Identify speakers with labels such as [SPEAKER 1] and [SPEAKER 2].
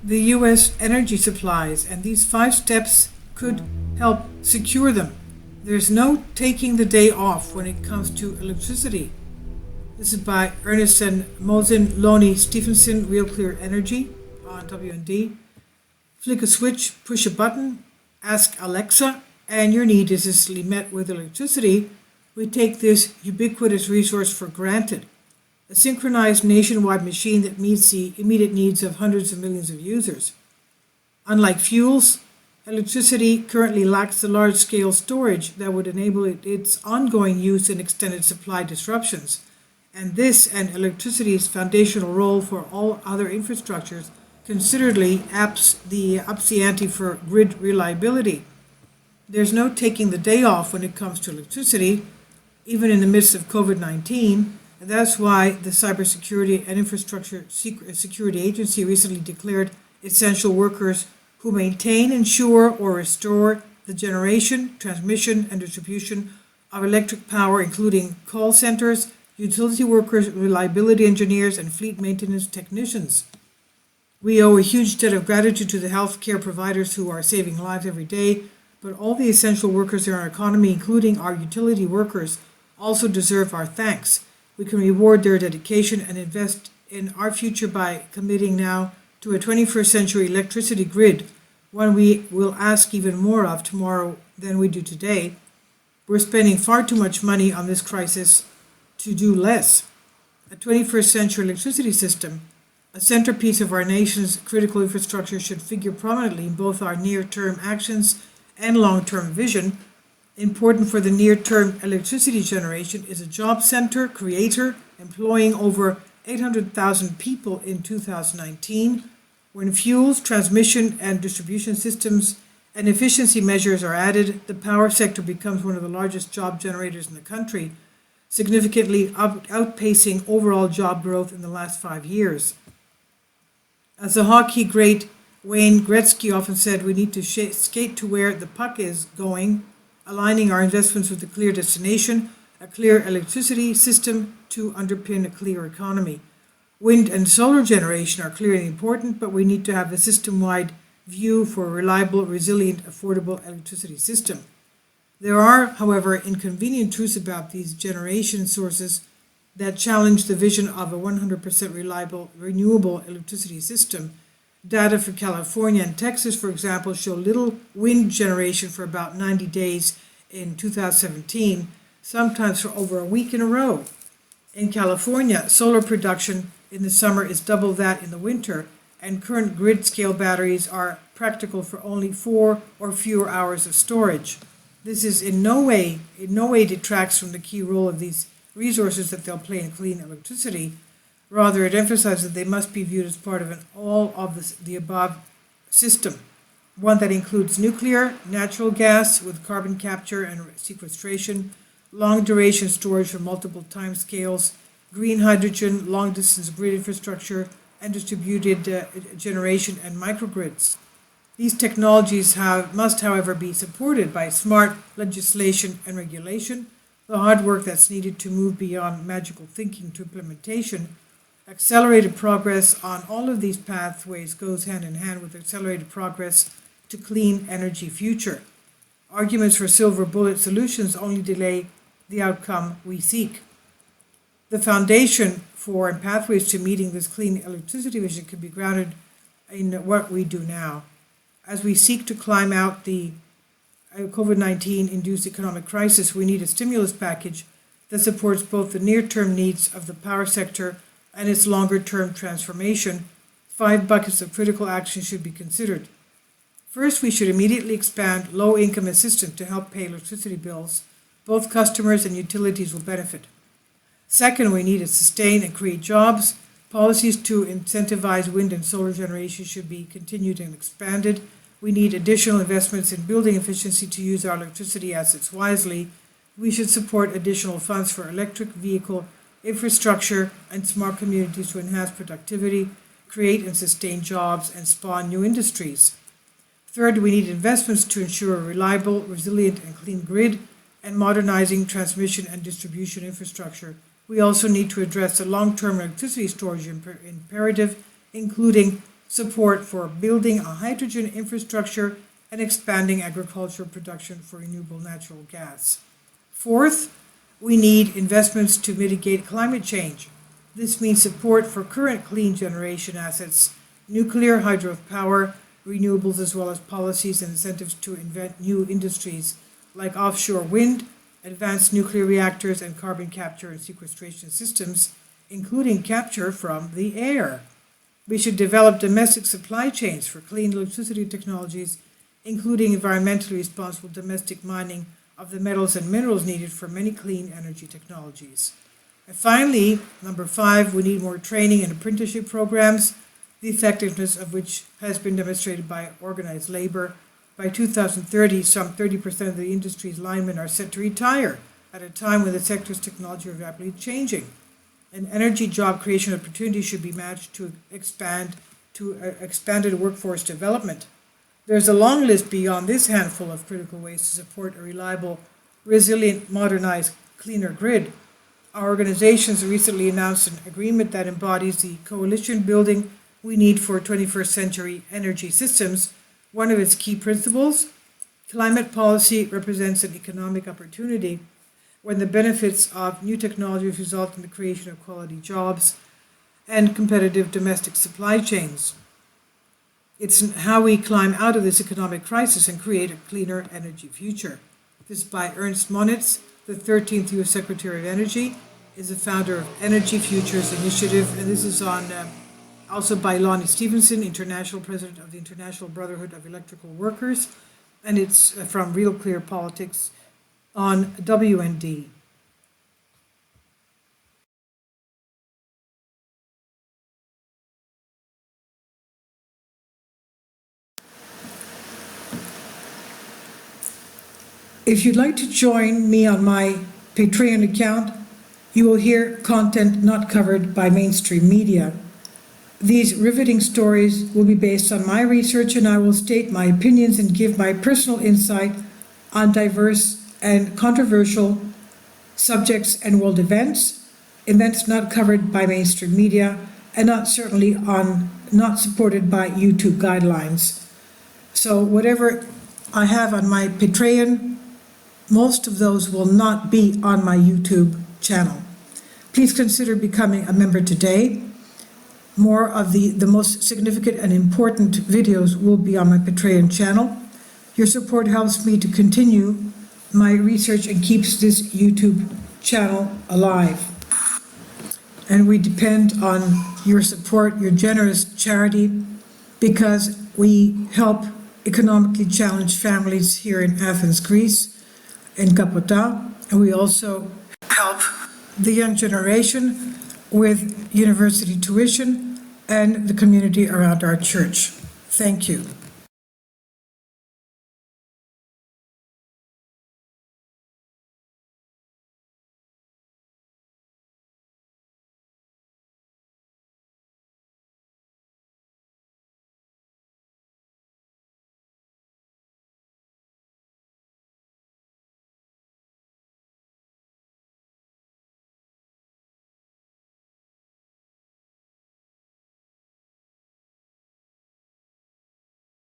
[SPEAKER 1] the U.S. energy supplies, and these 5 steps could help secure them. There's no taking the day off when it comes to electricity. This is by Ernest and Mosin Loney Stephenson, Real Clear Energy on WND. Flick a switch, push a button, ask Alexa, and your need is instantly met with electricity. We take this ubiquitous resource for granted. A synchronized nationwide machine that meets the immediate needs of hundreds of millions of users. Unlike fuels, electricity currently lacks the large-scale storage that would enable its ongoing use in extended supply disruptions. And this and electricity's foundational role for all other infrastructures considerably ups the ante for grid reliability. There's no taking the day off when it comes to electricity, even in the midst of COVID-19, and that's why the Cybersecurity and Infrastructure Security Agency recently declared essential workers who maintain, ensure, or restore the generation, transmission, and distribution of electric power, including call centers, utility workers, reliability engineers, and fleet maintenance technicians. We owe a huge debt of gratitude to the healthcare providers who are saving lives every day, but all the essential workers in our economy, including our utility workers, also deserve our thanks. We can reward their dedication and invest in our future by committing now to a 21st century electricity grid, one we will ask even more of tomorrow than we do today. We're spending far too much money on this crisis to do less. A 21st century electricity system, a centerpiece of our nation's critical infrastructure, should figure prominently in both our near-term actions and long-term vision. Important for the near-term electricity generation is a job center creator employing over 800,000 people in 2019. When fuels, transmission, and distribution systems and efficiency measures are added, the power sector becomes one of the largest job generators in the country, significantly outpacing overall job growth in the last 5 years. As the hockey great Wayne Gretzky often said, we need to skate to where the puck is going, aligning our investments with a clear destination, a clear electricity system to underpin a clear economy. Wind and solar generation are clearly important, but we need to have a system-wide view for a reliable, resilient, affordable electricity system. There are, however, inconvenient truths about these generation sources that challenge the vision of a 100% reliable, renewable electricity system. Data for California and Texas, for example, show little wind generation for about 90 days in 2017, sometimes for over a week in a row. In California, solar production in the summer is double that in the winter, and current grid-scale batteries are practical for only 4 or fewer hours of storage. This is in no way detracts from the key role of these resources that they'll play in clean electricity. Rather, it emphasizes that they must be viewed as part of an all of the above system, one that includes nuclear, natural gas with carbon capture and sequestration, long-duration storage for multiple time scales, green hydrogen, long-distance grid infrastructure, and distributed generation and microgrids. These technologies must, however, be supported by smart legislation and regulation. The hard work that's needed to move beyond magical thinking to implementation. Accelerated progress on all of these pathways goes hand in hand with accelerated progress to clean energy future. Arguments for silver bullet solutions only delay the outcome we seek. The foundation for and pathways to meeting this clean electricity vision can be grounded in what we do now. As we seek to climb out the COVID-19 induced economic crisis, we need a stimulus package that supports both the near-term needs of the power sector and its longer-term transformation. 5 buckets of critical action should be considered. First, we should immediately expand low-income assistance to help pay electricity bills. Both customers and utilities will benefit. Second, we need to sustain and create jobs. Policies to incentivize wind and solar generation should be continued and expanded. We need additional investments in building efficiency to use our electricity assets wisely. We should support additional funds for electric vehicle infrastructure and smart communities to enhance productivity, create and sustain jobs, and spawn new industries. Third, we need investments to ensure a reliable, resilient, and clean grid and modernizing transmission and distribution infrastructure. We also need to address the long-term electricity storage imperative, including support for building a hydrogen infrastructure and expanding agricultural production for renewable natural gas. Fourth, we need investments to mitigate climate change. This means support for current clean generation assets, nuclear, hydropower, renewables, as well as policies and incentives to invent new industries like offshore wind, advanced nuclear reactors, and carbon capture and sequestration systems, including capture from the air. We should develop domestic supply chains for clean electricity technologies, including environmentally responsible domestic mining of the metals and minerals needed for many clean energy technologies. And finally, number 5, we need more training and apprenticeship programs, the effectiveness of which has been demonstrated by organized labor. By 2030, some 30% of the industry's linemen are set to retire at a time when the sector's technology is rapidly changing. And energy job creation opportunities should be matched to expanded workforce development. There's a long list beyond this handful of critical ways to support a reliable, resilient, modernized, cleaner grid. Our organizations recently announced an agreement that embodies the coalition building we need for 21st century energy systems. One of its key principles, climate policy represents an economic opportunity when the benefits of new technologies result in the creation of quality jobs and competitive domestic supply chains. It's how we climb out of this economic crisis and create a cleaner energy future. This is by Ernst Moniz, the 13th U.S. Secretary of Energy, is the founder of Energy Futures Initiative, and this is on also by Lonnie Stevenson, International President of the International Brotherhood of Electrical Workers, and it's from Real Clear Politics on WND. If you'd like to join me on my Patreon account, you will hear content not covered by mainstream media. These riveting stories will be based on my research, and I will state my opinions and give my personal insight on diverse and controversial subjects and world events not covered by mainstream media, and not supported by YouTube guidelines. So whatever I have on my Patreon, most of those will not be on my YouTube channel. Please consider becoming a member today. More of the most significant and important videos will be on my Patreon channel. Your support helps me to continue my research and keeps this YouTube channel alive. And we depend on your support, your generous charity, because we help economically challenged families here in Athens, Greece, in Kapota, and we also help the young generation with university tuition and the community around our church. Thank you.